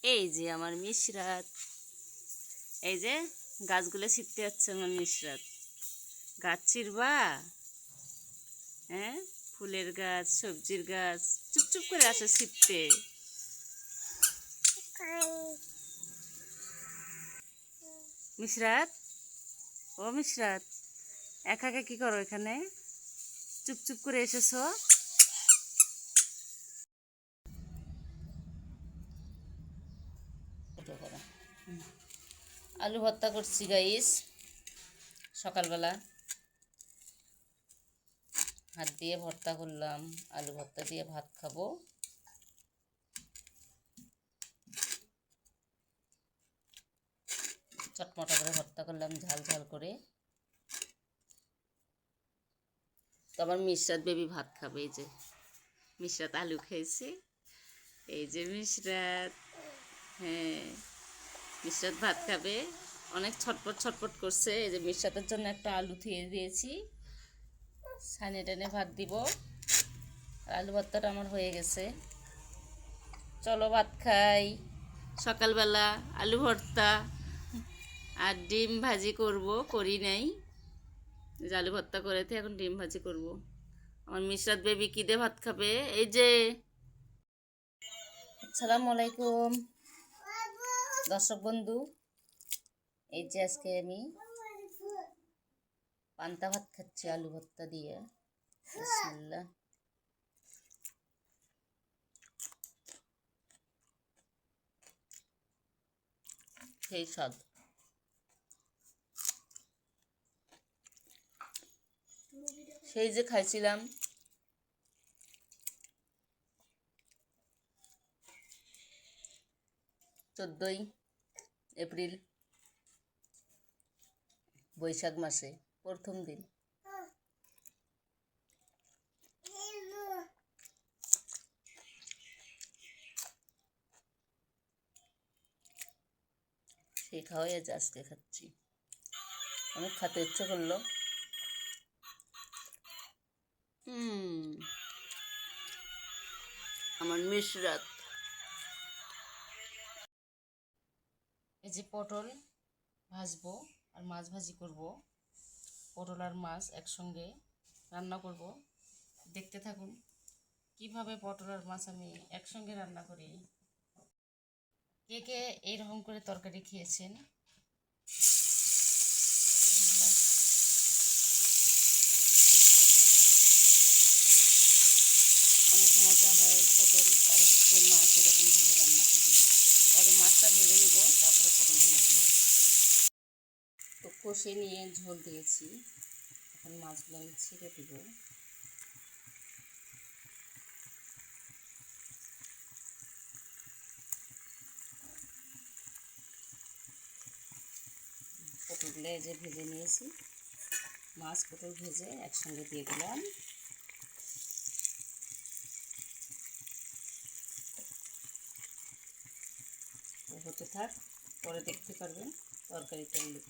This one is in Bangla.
এই যে আমার মিশরাত, এই যে গাছগুলো ছিটতে যাচ্ছে আমার মিশরাত। গাছ চিরবা? হ্যাঁ, ফুলের গাছ, সবজির গাছ, চুপচুপ করে আসো ছিটতে। মিশরাত, ও মিশরাত, একা একা কি করো এখানে? চুপচুপ করে এসেছো। আলু ভর্তা করছি গাইস, সকালবেলা হাত দিয়ে ভর্তা করলাম। আলু ভর্তা দিয়ে ভাত খাবো। চটমটা করে ভর্তা করলাম, ঝাল ঝাল করে। তো আমার মিশরাত বেবি ভাত খাবে। এই যে মিশরাত আলু খেয়েছে। এই যে মিশরাত, হ্যাঁ মিশরাত ভাত খাবে। অনেক ছটপট ছটপট করছে। এই যে মিশরাতের জন্য একটা আলু থুয়ে দিয়েছি, ছানে টেনে ভাত দিব। আর আলু ভর্তাটা আমার হয়ে গেছে। চলো ভাত খাই। সকালবেলা আলু ভর্তা আর ডিম ভাজি করব, করি নাই। যে আলু ভর্তা করেতে এখন ডিম ভাজি করব। আমার মিশরাত বেবি কি দিয়ে ভাত খাবে? এই যে, আসসালামু আলাইকুম দর্শক বন্ধু। এই যে আজকে আমি পান্তা ভাত খাচ্ছি আলু ভর্তা দিয়ে। বিসমিল্লাহ। সেই স্বাদ। সেই যে খাইছিলাম 14ই এপ্রিল, বৈশাখ মাসে প্রথম দিন। সেই খাওয়াই আজ আজকে খাচ্ছি। অনেক খেতে ইচ্ছে করলো। আমার মিশরাত। এই যে পটল ভাজবো আর মাছ ভাজি করব। পটল আর মাছ একসঙ্গে রান্না করব। দেখতে থাকুন কিভাবে পটল আর মাছ আমি একসঙ্গে রান্না করি। কে কে এইরকম করে তরকারি খেয়েছেন? অনেক মজা হয় পটল আর মাছ এরকম ভেজে রান্না করলে। তবে মাছটা ভেজে নিব, তারপরে পটল ভেজে নেব। তো কষে নিয়ে ঝোল দিয়েছি, এখন মাছগুলো আমি ছিঁড়ে দিব। পটলগুলো এই যে ভেজে নিয়েছি, মাছ পটল ভেজে একসঙ্গে দিয়ে দিলাম। হতে থাক, পরে দেখতে পারবেন তরকারিটার লুক।